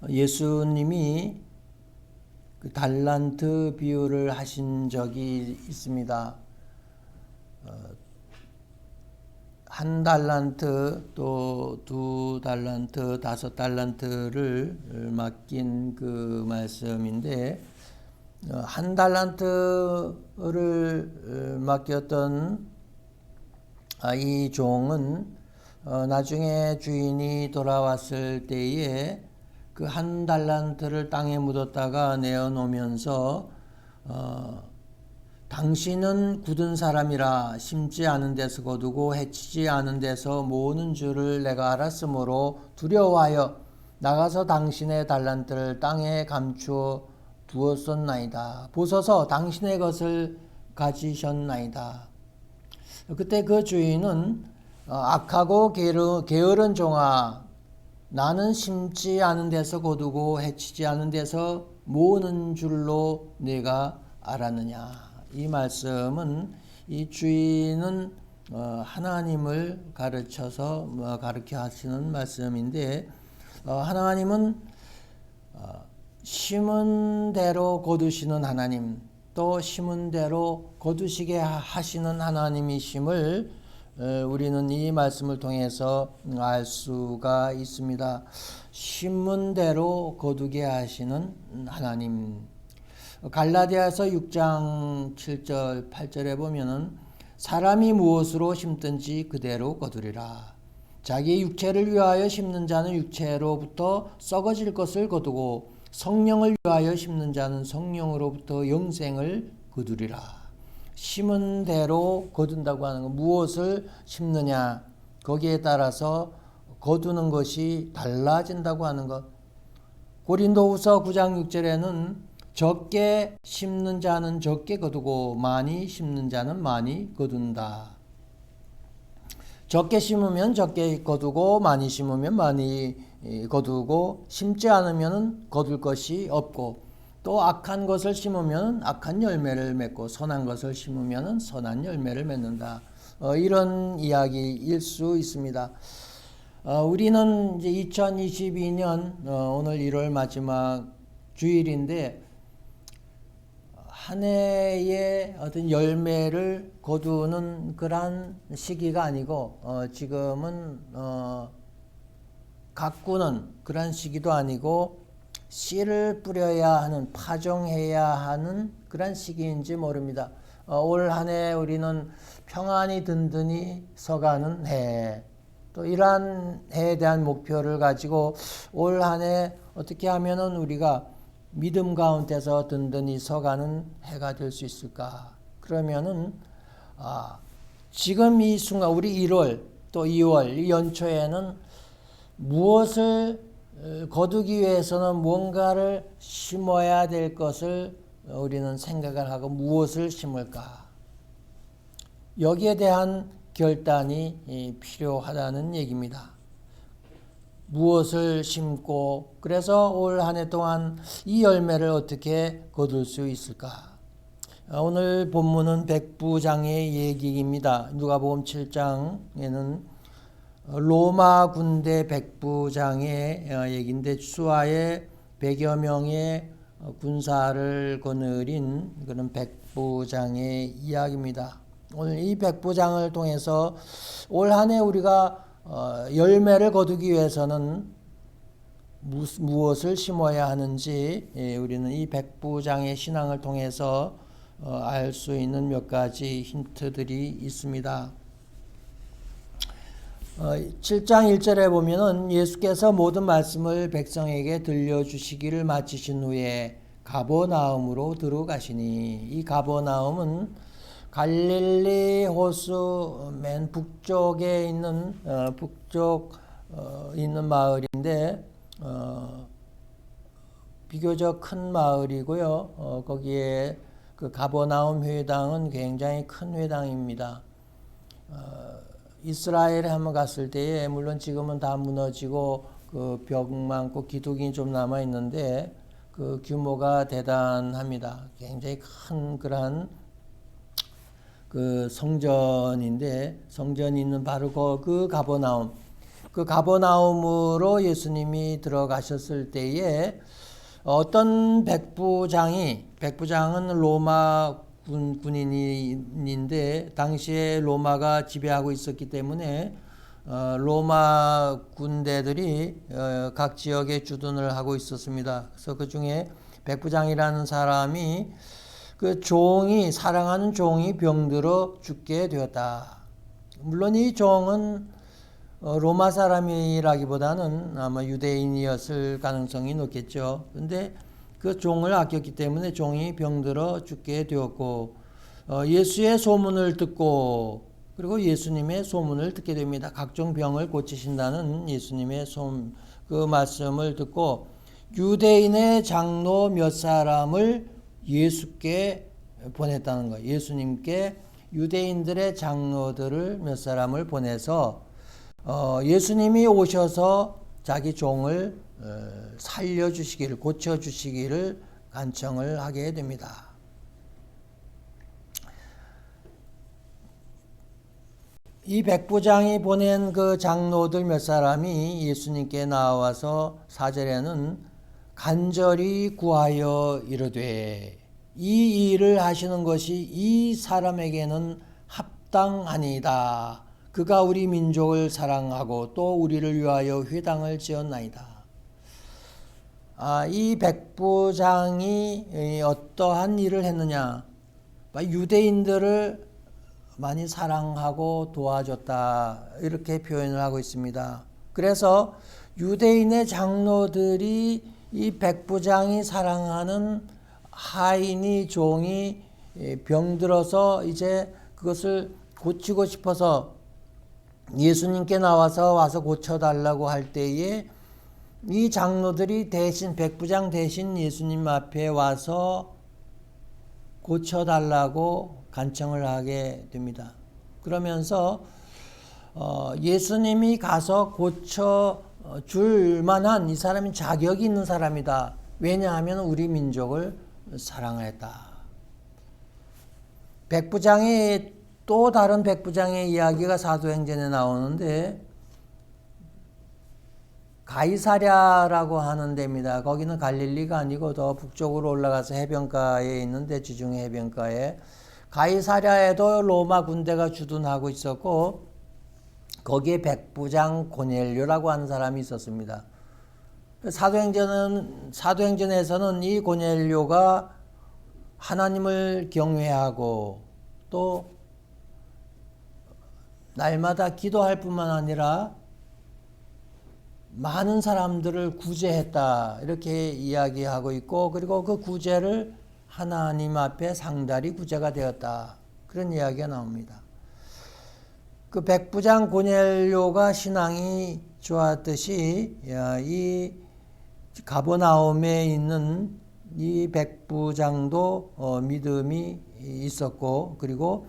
예수님이 그 달란트 비유를 하신 적이 있습니다. 한 달란트, 또 두 달란트, 다섯 달란트를 맡긴 그 말씀인데, 한 달란트를 맡겼던 이 종은 나중에 주인이 돌아왔을 때에 그 한 달란트를 땅에 묻었다가 내어놓으면서 당신은 굳은 사람이라 심지 않은 데서 거두고 해치지 않은 데서 모으는 줄을 내가 알았으므로 두려워하여 나가서 당신의 달란트를 땅에 감추어 두었었나이다. 보소서 당신의 것을 가지셨나이다. 그때 그 주인은 악하고 게으른 종아, 나는 심지 않은 데서 거두고 해치지 않은 데서 모으는 줄로 내가 알았느냐. 이 말씀은 이 주인은 하나님을 가르쳐 하시는 말씀인데, 하나님은 심은 대로 거두시는 하나님, 또 심은 대로 거두시게 하시는 하나님이심을 우리는 이 말씀을 통해서 알 수가 있습니다. 심은 대로 거두게 하시는 하나님. 갈라디아서 6장 7절 8절에 보면은 사람이 무엇으로 심든지 그대로 거두리라. 자기 육체를 위하여 심는 자는 육체로부터 썩어질 것을 거두고 성령을 위하여 심는 자는 성령으로부터 영생을 거두리라. 심은 대로 거둔다고 하는 것, 무엇을 심느냐, 거기에 따라서 거두는 것이 달라진다고 하는 것. 고린도후서 9장 6절에는 적게 심는 자는 적게 거두고 많이 심는 자는 많이 거둔다. 적게 심으면 적게 거두고 많이 심으면 많이 거두고, 심지 않으면 거둘 것이 없고, 또 악한 것을 심으면 악한 열매를 맺고 선한 것을 심으면 선한 열매를 맺는다. 이런 이야기일 수 있습니다. 우리는 이제 2022년 오늘 1월 마지막 주일인데, 한 해의 어떤 열매를 거두는 그런 시기가 아니고, 지금은 가꾸는 그런 시기도 아니고, 씨를 뿌려야 하는, 파종해야 하는 그런 시기인지 모릅니다. 올 한 해 우리는 평안히 든든히 서가는 해, 또 이러한 해에 대한 목표를 가지고 올 한 해 어떻게 하면은 우리가 믿음 가운데서 든든히 서가는 해가 될 수 있을까? 그러면은 지금 이 순간 우리 1월 또 2월 이 연초에는 무엇을 거두기 위해서는 무언가를 심어야 될 것을 우리는 생각을 하고, 무엇을 심을까? 여기에 대한 결단이 필요하다는 얘기입니다. 무엇을 심고, 그래서 올 한 해 동안 이 열매를 어떻게 거둘 수 있을까? 오늘 본문은 백부장의 얘기입니다. 누가복음 7장에는 로마 군대 백부장의 얘기인데, 수하에 100여 명의 군사를 거느린 그런 백부장의 이야기입니다. 오늘 이 백부장을 통해서 올 한 해 우리가 열매를 거두기 위해서는 무엇을 심어야 하는지 우리는 이 백부장의 신앙을 통해서 알 수 있는 몇 가지 힌트들이 있습니다. 7장 1절에 보면은 예수께서 모든 말씀을 백성에게 들려주시기를 마치신 후에 가버나움으로 들어가시니, 이 가버나움은 갈릴리 호수 맨 북쪽에 있는 있는 마을인데, 비교적 큰 마을이고요. 거기에 그 가버나움 회당은 굉장히 큰 회당입니다. 이스라엘에 한번 갔을 때에, 물론 지금은 다 무너지고 그 벽 많고 기둥이 좀 남아 있는데 그 규모가 대단합니다. 굉장히 큰 그런 그 성전인데, 성전이 있는 바로 그 가버나움, 그 가버나움으로 예수님이 들어가셨을 때에 어떤 백부장은 로마 군인인데 당시에 로마가 지배하고 있었기 때문에 로마 군대들이 각 지역에 주둔을 하고 있었습니다. 그래서 그 중에 백부장이라는 사람이 그 사랑하는 종이 병들어 죽게 되었다. 물론 이 종은 로마 사람이라기보다는 아마 유대인이었을 가능성이 높겠죠. 근데 그 종을 아꼈기 때문에 종이 병들어 죽게 되었고, 예수의 소문을 듣고, 그리고 예수님의 소문을 듣게 됩니다. 각종 병을 고치신다는 예수님의 그 말씀을 듣고, 유대인의 장로 몇 사람을 예수께 보냈다는 거예요. 예수님께 유대인들의 장로들을 몇 사람을 보내서 예수님이 오셔서 자기 종을 살려주시기를, 고쳐주시기를 간청을 하게 됩니다. 이 백부장이 보낸 그 장로들 몇 사람이 예수님께 나와서 4절에는 간절히 구하여 이르되 이 일을 하시는 것이 이 사람에게는 합당하니이다. 그가 우리 민족을 사랑하고 또 우리를 위하여 회당을 지었나이다. 이 백부장이 어떠한 일을 했느냐? 유대인들을 많이 사랑하고 도와줬다. 이렇게 표현을 하고 있습니다. 그래서 유대인의 장로들이 이 백부장이 사랑하는 하인이 종이 병들어서 이제 그것을 고치고 싶어서 예수님께 와서 고쳐달라고 할 때에 이 장로들이 백부장 대신 예수님 앞에 와서 고쳐달라고 간청을 하게 됩니다. 그러면서 예수님이 가서 고쳐줄 만한 이 사람이 자격이 있는 사람이다. 왜냐하면 우리 민족을 사랑했다. 또 다른 백부장의 이야기가 사도행전에 나오는데 가이사랴라고 하는 데입니다. 거기는 갈릴리가 아니고 더 북쪽으로 올라가서 해변가에 있는데 지중해 해변가에 가이사랴에도 로마 군대가 주둔하고 있었고 거기에 백부장 고넬료라고 하는 사람이 있었습니다. 사도행전에서는 이 고넬료가 하나님을 경외하고 또 날마다 기도할 뿐만 아니라 많은 사람들을 구제했다 이렇게 이야기하고 있고 그리고 그 구제를 하나님 앞에 상달이 구제가 되었다 그런 이야기가 나옵니다. 그 백부장 고넬료가 신앙이 좋았듯이 이 가버나움에 있는 이 백부장도 믿음이 있었고 그리고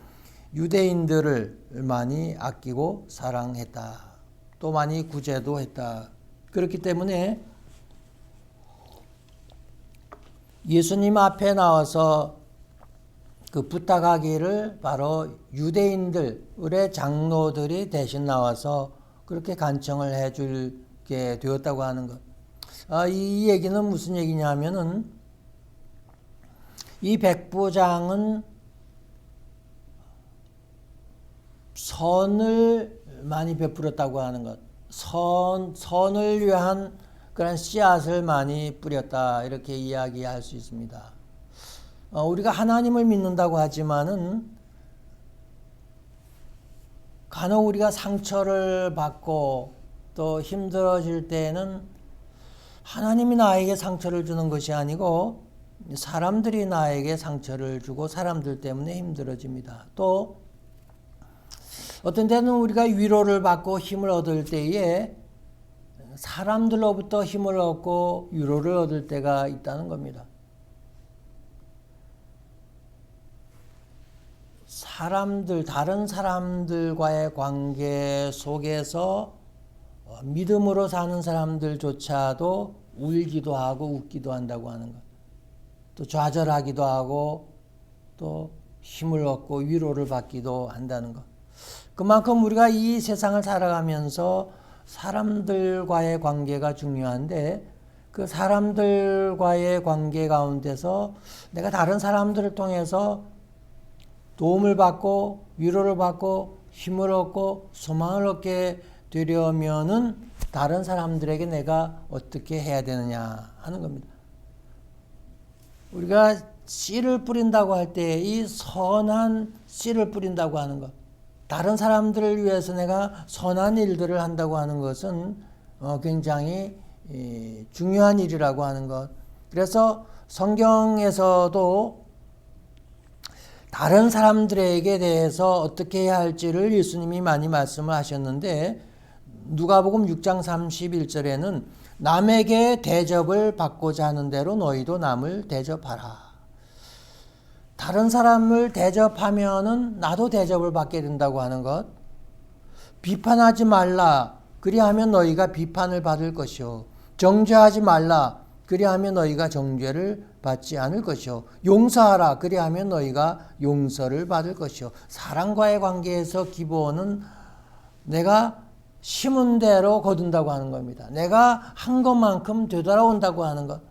유대인들을 많이 아끼고 사랑했다. 또 많이 구제도 했다. 그렇기 때문에 예수님 앞에 나와서 그 부탁하기를 바로 유대인들의 장로들이 대신 나와서 그렇게 간청을 해주게 되었다고 하는 것. 이 얘기는 무슨 얘기냐면은 이 백부장은 선을 많이 베풀었다고 하는 것. 선을 위한 그런 씨앗을 많이 뿌렸다. 이렇게 이야기할 수 있습니다. 우리가 하나님을 믿는다고 하지만은 간혹 우리가 상처를 받고 또 힘들어질 때에는 하나님이 나에게 상처를 주는 것이 아니고 사람들이 나에게 상처를 주고 사람들 때문에 힘들어집니다. 또 어떤 때는 우리가 위로를 받고 힘을 얻을 때에 사람들로부터 힘을 얻고 위로를 얻을 때가 있다는 겁니다. 다른 사람들과의 관계 속에서 믿음으로 사는 사람들조차도 울기도 하고 웃기도 한다고 하는 것. 또 좌절하기도 하고 또 힘을 얻고 위로를 받기도 한다는 것. 그만큼 우리가 이 세상을 살아가면서 사람들과의 관계가 중요한데 그 사람들과의 관계 가운데서 내가 다른 사람들을 통해서 도움을 받고 위로를 받고 힘을 얻고 소망을 얻게 되려면은 다른 사람들에게 내가 어떻게 해야 되느냐 하는 겁니다. 우리가 씨를 뿌린다고 할 때 이 선한 씨를 뿌린다고 하는 것, 다른 사람들을 위해서 내가 선한 일들을 한다고 하는 것은 굉장히 중요한 일이라고 하는 것. 그래서 성경에서도 다른 사람들에게 대해서 어떻게 해야 할지를 예수님이 많이 말씀을 하셨는데 누가복음 6장 31절에는 남에게 대접을 받고자 하는 대로 너희도 남을 대접하라. 다른 사람을 대접하면은 나도 대접을 받게 된다고 하는 것. 비판하지 말라. 그리하면 너희가 비판을 받을 것이요. 정죄하지 말라. 그리하면 너희가 정죄를 받지 않을 것이요. 용서하라. 그리하면 너희가 용서를 받을 것이요. 사람과의 관계에서 기본은 내가 심은 대로 거둔다고 하는 겁니다. 내가 한 것만큼 되돌아온다고 하는 것.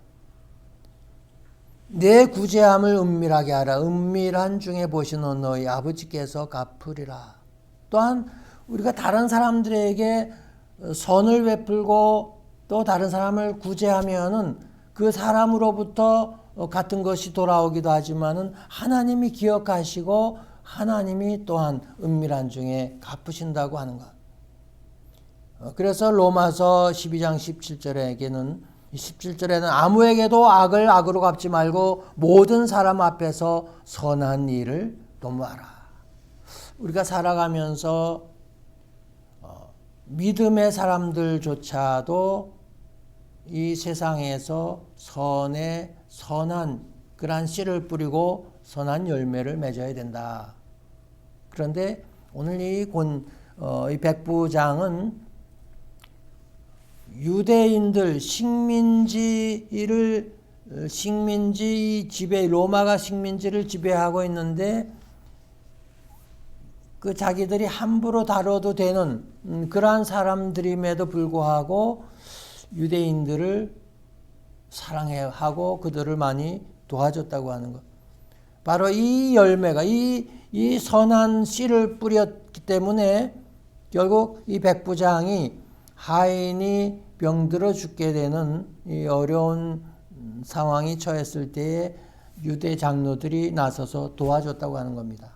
내 구제함을 은밀하게 하라. 은밀한 중에 보시는 너희 아버지께서 갚으리라. 또한 우리가 다른 사람들에게 선을 베풀고 또 다른 사람을 구제하면은 그 사람으로부터 같은 것이 돌아오기도 하지만은 하나님이 기억하시고 하나님이 또한 은밀한 중에 갚으신다고 하는 것. 그래서 로마서 12장 17절에는 아무에게도 악을 악으로 갚지 말고 모든 사람 앞에서 선한 일을 도모하라. 우리가 살아가면서 믿음의 사람들조차도 이 세상에서 선한 그러한 씨를 뿌리고 선한 열매를 맺어야 된다. 그런데 오늘 이 백부장은 유대인들 식민지 지배, 로마가 식민지를 지배하고 있는데 그 자기들이 함부로 다뤄도 되는 그러한 사람들임에도 불구하고 유대인들을 사랑하고 그들을 많이 도와줬다고 하는 것. 바로 이 열매가 이 선한 씨를 뿌렸기 때문에 결국 이 백부장이 하인이 병들어 죽게 되는 이 어려운 상황이 처했을 때에 유대 장로들이 나서서 도와줬다고 하는 겁니다.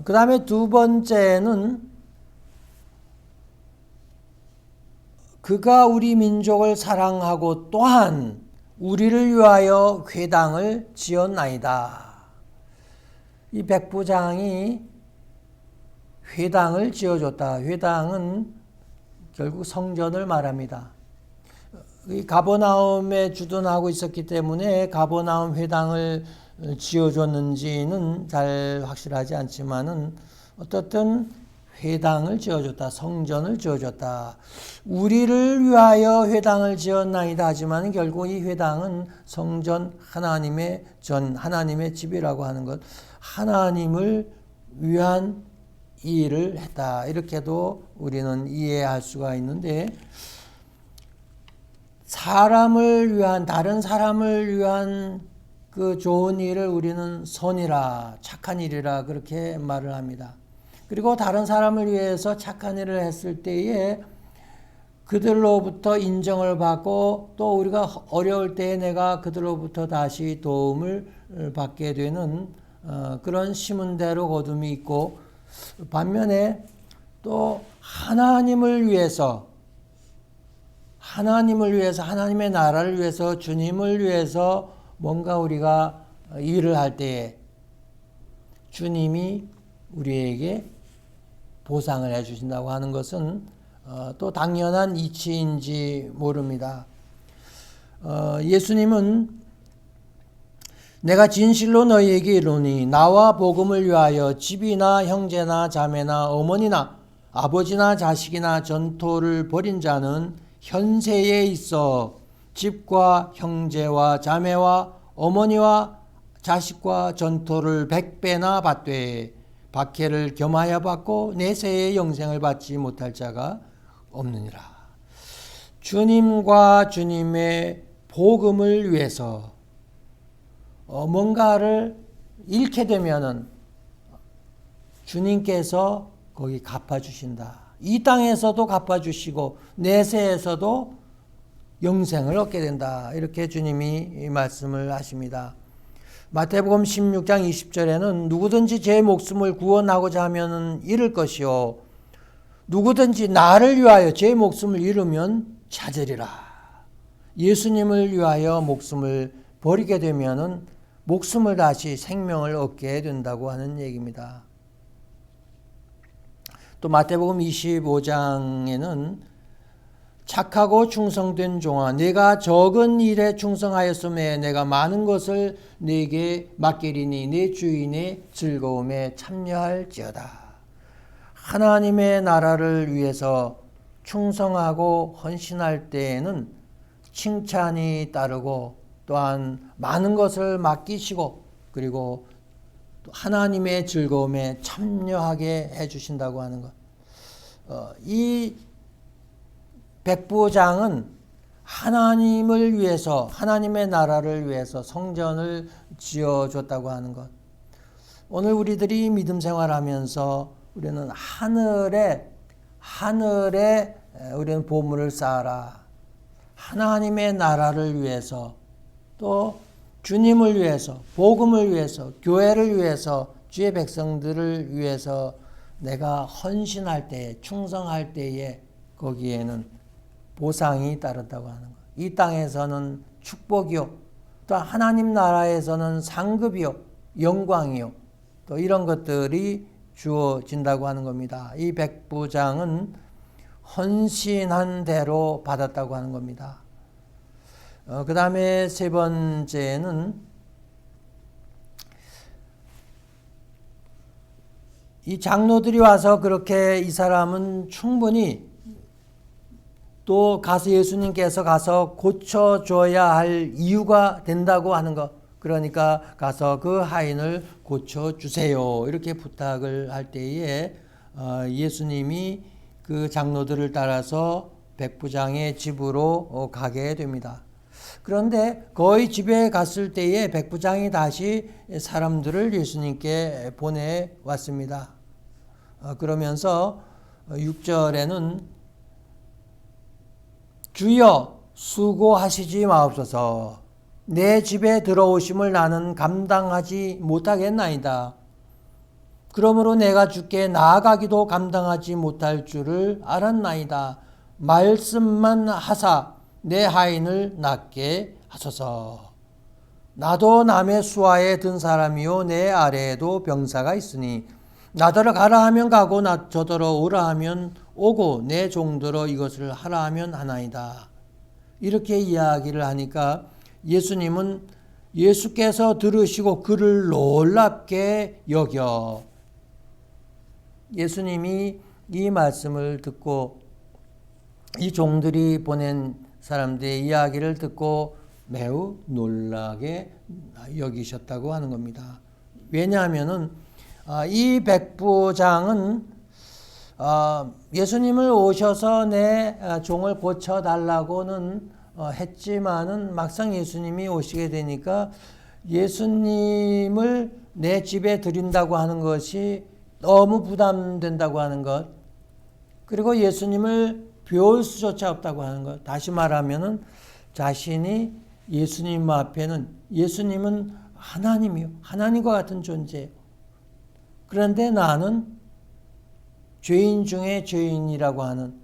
그 다음에 두 번째는 그가 우리 민족을 사랑하고 또한 우리를 위하여 회당을 지었나이다. 이 백부장이 회당을 지어줬다. 회당은 결국 성전을 말합니다. 이 가버나움에 주둔하고 있었기 때문에 가버나움 회당을 지어줬는지는 잘 확실하지 않지만은 어떻든 회당을 지어줬다. 성전을 지어줬다. 우리를 위하여 회당을 지었나이다 하지만 결국 이 회당은 성전 하나님의 집이라고 하는 것. 하나님을 위한 일을 했다. 이렇게도 우리는 이해할 수가 있는데 다른 사람을 위한 그 좋은 일을 우리는 선이라 착한 일이라 그렇게 말을 합니다. 그리고 다른 사람을 위해서 착한 일을 했을 때에 그들로부터 인정을 받고 또 우리가 어려울 때에 내가 그들로부터 다시 도움을 받게 되는 그런 심은 대로 거둠이 있고 반면에 또 하나님을 위해서 하나님의 나라를 위해서 주님을 위해서 뭔가 우리가 일을 할 때에 주님이 우리에게 보상을 해주신다고 하는 것은 또 당연한 이치인지 모릅니다. 예수님은 내가 진실로 너희에게 이르노니 나와 복음을 위하여 집이나 형제나 자매나 어머니나 아버지나 자식이나 전토를 벌인 자는 현세에 있어 집과 형제와 자매와 어머니와 자식과 전토를 100배나 받되 박해를 겸하여 받고 내세의 영생을 받지 못할 자가 없느니라. 주님과 주님의 복음을 위해서 뭔가를 잃게 되면은 주님께서 거기 갚아주신다. 이 땅에서도 갚아주시고 내세에서도 영생을 얻게 된다. 이렇게 주님이 말씀을 하십니다. 마태복음 16장 20절에는 누구든지 제 목숨을 구원하고자 하면 잃을 것이요 누구든지 나를 위하여 제 목숨을 잃으면 찾으리라. 예수님을 위하여 목숨을 버리게 되면은 목숨을 다시 생명을 얻게 된다고 하는 얘기입니다. 또 마태복음 25장에는 착하고 충성된 종아 내가 적은 일에 충성하였음에 내가 많은 것을 네게 맡기리니 내 주인의 즐거움에 참여할지어다. 하나님의 나라를 위해서 충성하고 헌신할 때에는 칭찬이 따르고 또한 많은 것을 맡기시고 그리고 하나님의 즐거움에 참여하게 해주신다고 하는 것. 이 백부장은 하나님을 위해서 하나님의 나라를 위해서 성전을 지어줬다고 하는 것. 오늘 우리들이 믿음 생활하면서 우리는 하늘에 우리는 보물을 쌓아라. 하나님의 나라를 위해서 또 주님을 위해서 복음을 위해서 교회를 위해서 주의 백성들을 위해서 내가 헌신할 때에 충성할 때에 거기에는 보상이 따른다고 하는 것. 이 땅에서는 축복이요 또 하나님 나라에서는 상급이요 영광이요 또 이런 것들이 주어진다고 하는 겁니다. 이 백부장은 헌신한 대로 받았다고 하는 겁니다. 그 다음에 세 번째는 이 장로들이 와서 그렇게 이 사람은 충분히 또 가서 예수님께서 가서 고쳐줘야 할 이유가 된다고 하는 것. 그러니까 가서 그 하인을 고쳐주세요. 이렇게 부탁을 할 때에 예수님이 그 장로들을 따라서 백부장의 집으로 가게 됩니다. 그런데 거의 집에 갔을 때에 백부장이 다시 사람들을 예수님께 보내왔습니다. 그러면서 6절에는 주여 수고하시지 마옵소서 내 집에 들어오심을 나는 감당하지 못하겠나이다. 그러므로 내가 주께 나아가기도 감당하지 못할 줄을 알았나이다. 말씀만 하사 내 하인을 낫게 하소서. 나도 남의 수하에 든 사람이요 내 아래에도 병사가 있으니 나더러 가라 하면 가고 저더러 오라 하면 오고 내 종더러 이것을 하라 하면 하나이다. 이렇게 이야기를 하니까 예수님은 예수께서 들으시고 그를 놀랍게 여겨 예수님이 이 말씀을 듣고 이 종들이 보낸 사람들의 이야기를 듣고 매우 놀라게 여기셨다고 하는 겁니다. 왜냐하면은 이 백부장은 예수님을 오셔서 내 종을 고쳐달라고는 했지만은 막상 예수님이 오시게 되니까 예수님을 내 집에 드린다고 하는 것이 너무 부담된다고 하는 것, 그리고 예수님을 배울 수조차 없다고 하는 것. 다시 말하면은 자신이 예수님 앞에는 예수님은 하나님이요, 하나님과 같은 존재. 그런데 나는 죄인 중에 죄인이라고 하는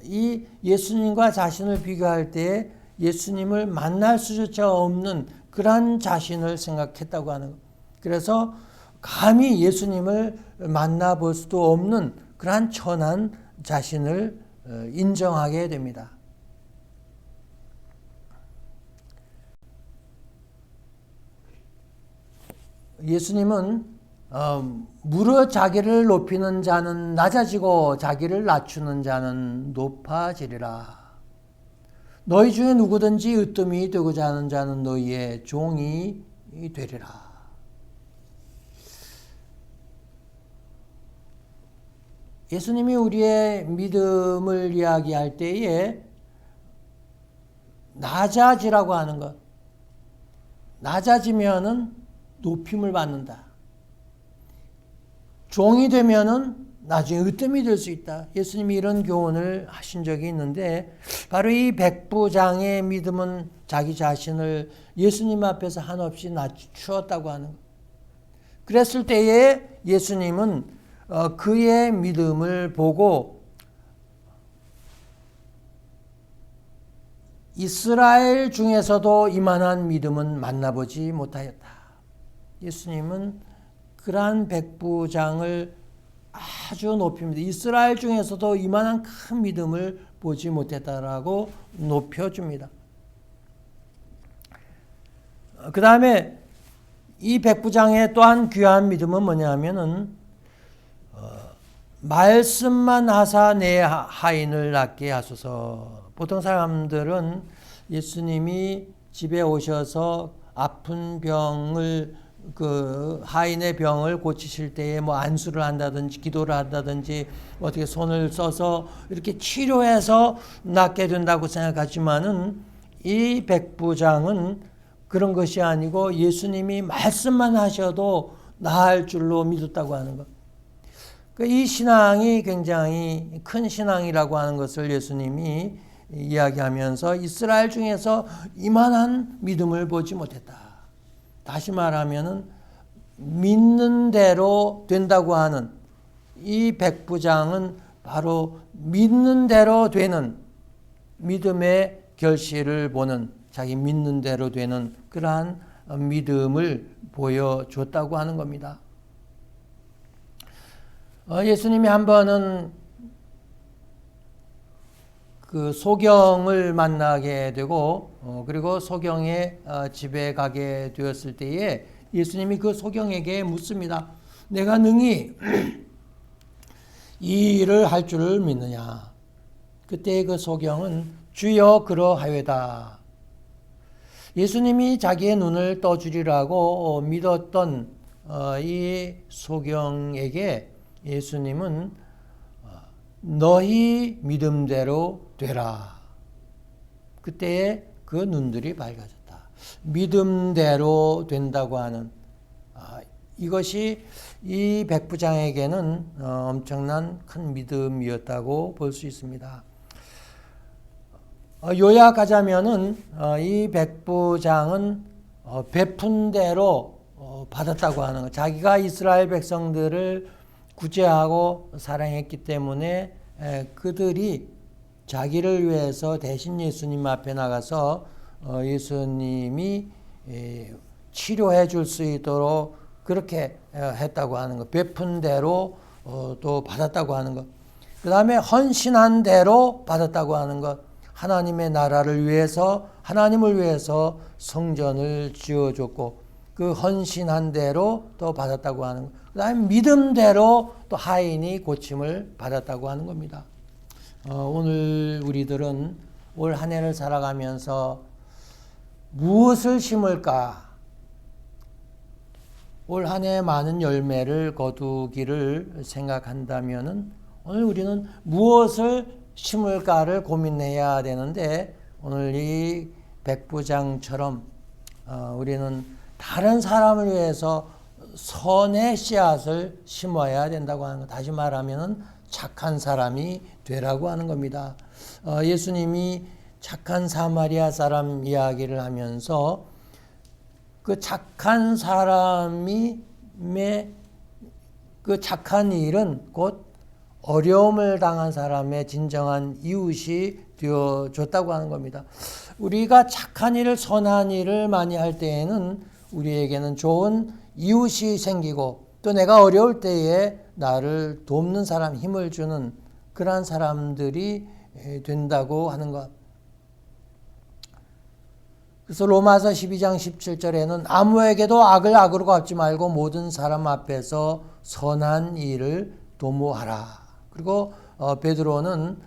이 예수님과 자신을 비교할 때 예수님을 만날 수조차 없는 그러한 자신을 생각했다고 하는 것. 그래서 감히 예수님을 만나볼 수도 없는 그러한 천한 자신을 인정하게 됩니다. 예수님은 무릇 자기를 높이는 자는 낮아지고 자기를 낮추는 자는 높아지리라. 너희 중에 누구든지 으뜸이 되고자 하는 자는 너희의 종이 되리라. 예수님이 우리의 믿음을 이야기할 때에 낮아지라고 하는 것. 낮아지면은 높임을 받는다. 종이 되면은 나중에 으뜸이 될 수 있다. 예수님이 이런 교훈을 하신 적이 있는데 바로 이 백부장의 믿음은 자기 자신을 예수님 앞에서 한없이 낮추었다고 하는 것. 그랬을 때에 예수님은 그의 믿음을 보고 이스라엘 중에서도 이만한 믿음은 만나보지 못하였다. 예수님은 그러한 백부장을 아주 높입니다. 이스라엘 중에서도 이만한 큰 믿음을 보지 못했다라고 높여줍니다. 그 다음에 이 백부장의 또한 귀한 믿음은 뭐냐면은 말씀만 하사 내 하인을 낫게 하소서. 보통 사람들은 예수님이 집에 오셔서 아픈 병을 그 하인의 병을 고치실 때에 뭐 안수를 한다든지 기도를 한다든지 어떻게 손을 써서 이렇게 치료해서 낫게 된다고 생각하지만은 이 백부장은 그런 것이 아니고 예수님이 말씀만 하셔도 나을 줄로 믿었다고 하는 것. 이 신앙이 굉장히 큰 신앙이라고 하는 것을 예수님이 이야기하면서 이스라엘 중에서 이만한 믿음을 보지 못했다. 다시 말하면은 믿는 대로 된다고 하는 이 백부장은 바로 믿는 대로 되는 믿음의 결실을 보는 자기 믿는 대로 되는 그러한 믿음을 보여줬다고 하는 겁니다. 예수님이 한 번은 그 소경을 만나게 되고 그리고 소경의 집에 가게 되었을 때에 예수님이 그 소경에게 묻습니다. 내가 능히 이 일을 할 줄을 믿느냐? 그때 그 소경은 주여 그러하여다. 예수님이 자기의 눈을 떠주리라고 믿었던 이 소경에게 예수님은 너희 믿음대로 되라. 그때에 그 눈들이 밝아졌다. 믿음대로 된다고 하는 이것이 이 백부장에게는 엄청난 큰 믿음이었다고 볼 수 있습니다. 요약하자면은 이 백부장은 베푼 대로 받았다고 하는 것. 자기가 이스라엘 백성들을 구제하고 사랑했기 때문에 그들이 자기를 위해서 대신 예수님 앞에 나가서 예수님이 치료해 줄 수 있도록 그렇게 했다고 하는 것. 베푼 대로 또 받았다고 하는 것. 그 다음에 헌신한 대로 받았다고 하는 것. 하나님의 나라를 위해서 하나님을 위해서 성전을 지어줬고 그 헌신한 대로 또 받았다고 하는 것. 그 다음에 믿음대로 또 하인이 고침을 받았다고 하는 겁니다. 오늘 우리들은 올 한 해를 살아가면서 무엇을 심을까? 올 한 해 많은 열매를 거두기를 생각한다면은 오늘 우리는 무엇을 심을까를 고민해야 되는데 오늘 이 백부장처럼 우리는 다른 사람을 위해서 선의 씨앗을 심어야 된다고 하는 것. 다시 말하면 착한 사람이 되라고 하는 겁니다. 예수님이 착한 사마리아 사람 이야기를 하면서 그 착한 사람이 그 착한 일은 곧 어려움을 당한 사람의 진정한 이웃이 되어줬다고 하는 겁니다. 우리가 착한 일을 선한 일을 많이 할 때에는 우리에게는 좋은 이웃이 생기고 또 내가 어려울 때에 나를 돕는 사람, 힘을 주는 그러한 사람들이 된다고 하는 것. 그래서 로마서 12장 17절에는 아무에게도 악을 악으로 갚지 말고 모든 사람 앞에서 선한 일을 도모하라. 그리고 베드로는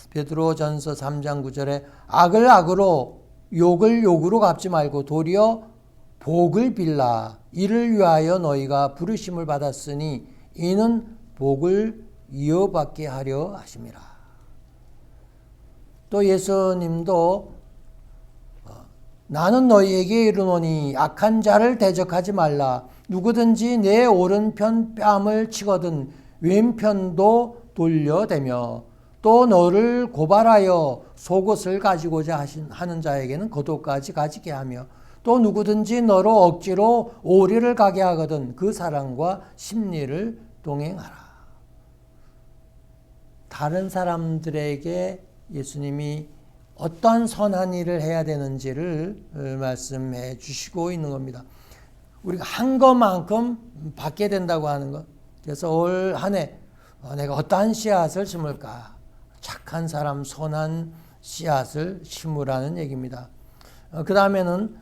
베드로전서 3장 9절에 악을 악으로 욕을 욕으로 갚지 말고 도리어 복을 빌라. 이를 위하여 너희가 부르심을 받았으니 이는 복을 이어받게 하려 하심이라. 또 예수님도 나는 너희에게 이르노니 악한 자를 대적하지 말라. 누구든지 내 오른편 뺨을 치거든 왼편도 돌려대며 또 너를 고발하여 속옷을 가지고자 하는 자에게는 겉옷까지 가지게 하며 또 누구든지 너로 억지로 오리를 가게 하거든 그 사람과 심리를 동행하라. 다른 사람들에게 예수님이 어떠한 선한 일을 해야 되는지를 말씀해 주시고 있는 겁니다. 우리가 한 것만큼 받게 된다고 하는 것. 그래서 올 한 해 내가 어떠한 씨앗을 심을까? 착한 사람, 선한 씨앗을 심으라는 얘기입니다. 그 다음에는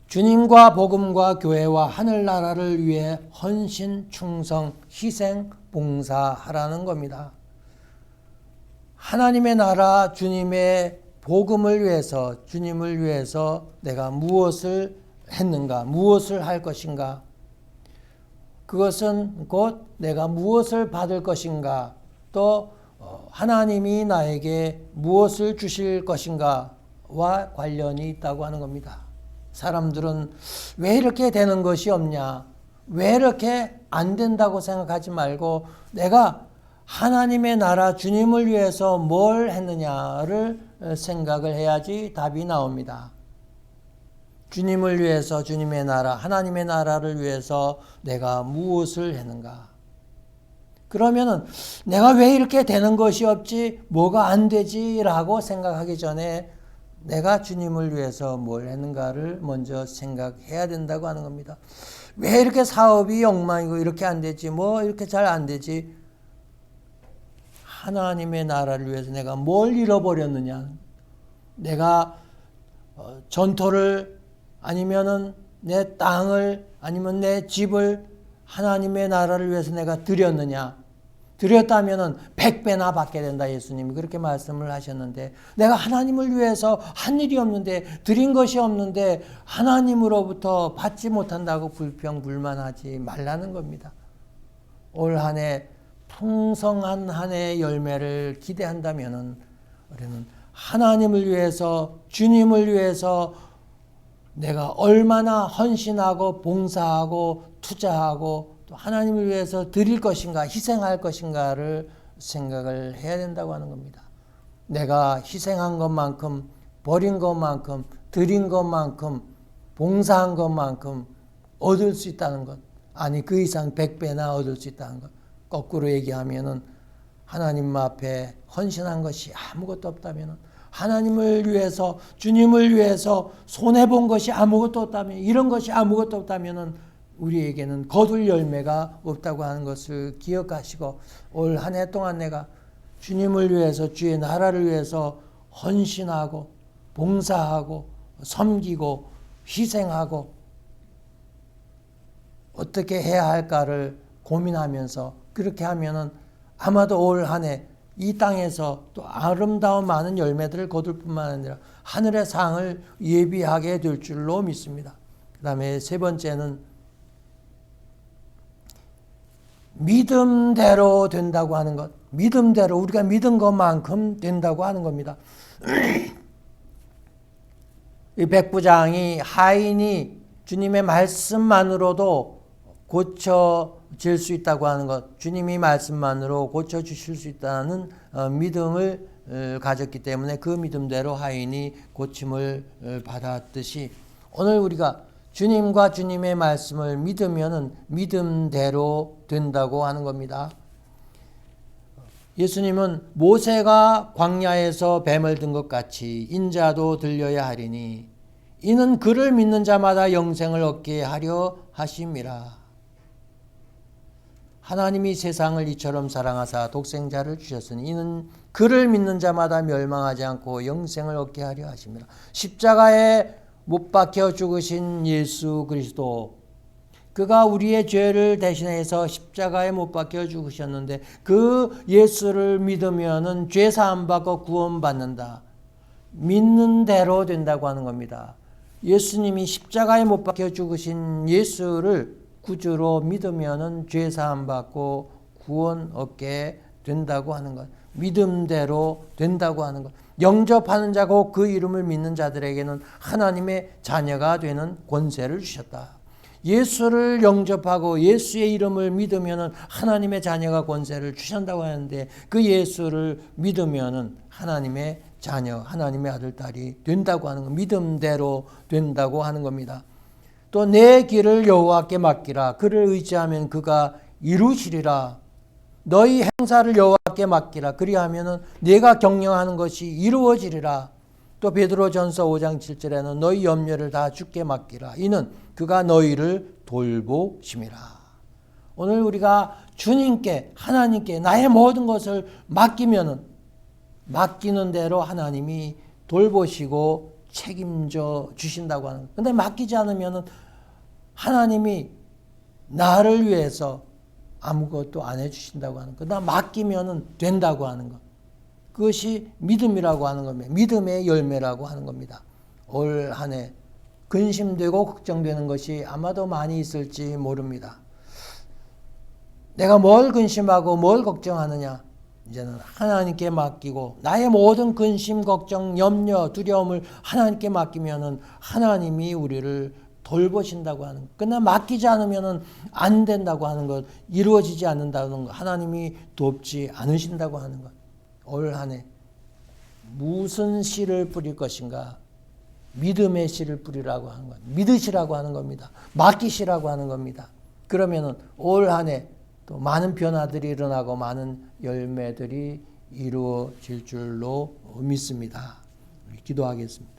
주님과 복음과 교회와 하늘나라를 위해 헌신, 충성, 희생, 봉사하라는 겁니다. 하나님의 나라, 주님의 복음을 위해서, 주님을 위해서 내가 무엇을 했는가, 무엇을 할 것인가, 그것은 곧 내가 무엇을 받을 것인가, 또 하나님이 나에게 무엇을 주실 것인가와 관련이 있다고 하는 겁니다. 사람들은 왜 이렇게 되는 것이 없냐, 왜 이렇게 안 된다고 생각하지 말고 내가 하나님의 나라 주님을 위해서 뭘 했느냐를 생각을 해야지 답이 나옵니다. 주님을 위해서, 주님의 나라, 하나님의 나라를 위해서 내가 무엇을 했는가? 그러면은 내가 왜 이렇게 되는 것이 없지, 뭐가 안 되지라고 생각하기 전에 내가 주님을 위해서 뭘 했는가를 먼저 생각해야 된다고 하는 겁니다. 왜 이렇게 사업이 엉망이고 이렇게 안 되지, 뭐 이렇게 잘 안 되지? 하나님의 나라를 위해서 내가 뭘 잃어버렸느냐? 내가 전토를 아니면은 내 땅을 아니면 내 집을 하나님의 나라를 위해서 내가 드렸느냐? 드렸다면은 100배나 받게 된다. 예수님이 그렇게 말씀을 하셨는데 내가 하나님을 위해서 한 일이 없는데, 드린 것이 없는데 하나님으로부터 받지 못한다고 불평불만하지 말라는 겁니다. 올 한 해 풍성한 한 해의 열매를 기대한다면은 우리는 하나님을 위해서, 주님을 위해서 내가 얼마나 헌신하고 봉사하고 투자하고 또 하나님을 위해서 드릴 것인가, 희생할 것인가를 생각을 해야 된다고 하는 겁니다. 내가 희생한 것만큼, 버린 것만큼, 드린 것만큼, 봉사한 것만큼 얻을 수 있다는 것, 아니 그 이상 100배나 얻을 수 있다는 것. 거꾸로 얘기하면은 하나님 앞에 헌신한 것이 아무것도 없다면은, 하나님을 위해서, 주님을 위해서 손해본 것이 아무것도 없다면, 이런 것이 아무것도 없다면은 우리에게는 거둘 열매가 없다고 하는 것을 기억하시고 올 한 해 동안 내가 주님을 위해서, 주의 나라를 위해서 헌신하고 봉사하고 섬기고 희생하고 어떻게 해야 할까를 고민하면서 그렇게 하면은 아마도 올 한 해 이 땅에서 또 아름다운 많은 열매들을 거둘 뿐만 아니라 하늘의 상을 예비하게 될 줄로 믿습니다. 그 다음에 세 번째는 믿음대로 된다고 하는 것. 믿음대로, 우리가 믿은 것만큼 된다고 하는 겁니다. 이 백부장이, 하인이 주님의 말씀만으로도 고쳐질 수 있다고 하는 것, 주님이 말씀만으로 고쳐주실 수 있다는 믿음을 가졌기 때문에 그 믿음대로 하인이 고침을 받았듯이 오늘 우리가 주님과 주님의 말씀을 믿으면은 믿음대로 된다고 하는 겁니다. 예수님은 모세가 광야에서 뱀을 든 것 같이 인자도 들려야 하리니 이는 그를 믿는 자마다 영생을 얻게 하려 하심이라. 하나님이 세상을 이처럼 사랑하사 독생자를 주셨으니 이는 그를 믿는 자마다 멸망하지 않고 영생을 얻게 하려 하심이라. 십자가에 못 박혀 죽으신 예수 그리스도, 그가 우리의 죄를 대신해서 십자가에 못 박혀 죽으셨는데 그 예수를 믿으면은 죄 사함 받고 구원받는다. 믿는 대로 된다고 하는 겁니다. 예수님이 십자가에 못 박혀 죽으신 예수를 구주로 믿으면은 죄 사함 받고 구원 얻게 된다고 하는 것. 믿음대로 된다고 하는 것. 영접하는 자고 그 이름을 믿는 자들에게는 하나님의 자녀가 되는 권세를 주셨다. 예수를 영접하고 예수의 이름을 믿으면 하나님의 자녀가 권세를 주신다고 하는데 그 예수를 믿으면 하나님의 자녀, 하나님의 아들, 딸이 된다고 하는 것. 믿음대로 된다고 하는 겁니다. 또 내 길을 여호와께 맡기라. 그를 의지하면 그가 이루시리라. 너희 행사를 여호와께 맡기라. 그리하면 네가 경영하는 것이 이루어지리라. 또 베드로전서 5장 7절에는 너희 염려를 다 주께 맡기라. 이는 그가 너희를 돌보심이라. 오늘 우리가 주님께 하나님께 나의 모든 것을 맡기는 대로 하나님이 돌보시고 책임져 주신다고 하는 것. 근데 맡기지 않으면 하나님이 나를 위해서 아무것도 안 해주신다고 하는 것. 나 맡기면 된다고 하는 것. 그것이 믿음이라고 하는 겁니다. 믿음의 열매라고 하는 겁니다. 올 한 해 근심되고 걱정되는 것이 아마도 많이 있을지 모릅니다. 내가 뭘 근심하고 뭘 걱정하느냐? 이제는 하나님께 맡기고 나의 모든 근심, 걱정, 염려, 두려움을 하나님께 맡기면은 하나님이 우리를 돌보신다고 하는 것. 그러나 맡기지 않으면 안 된다고 하는 것, 이루어지지 않는다는 것, 하나님이 돕지 않으신다고 하는 것. 올 한 해 무슨 씨를 뿌릴 것인가? 믿음의 씨를 뿌리라고 하는 것, 믿으시라고 하는 겁니다. 맡기시라고 하는 겁니다. 그러면은 올 한 해 또 많은 변화들이 일어나고 많은 열매들이 이루어질 줄로 믿습니다. 기도하겠습니다.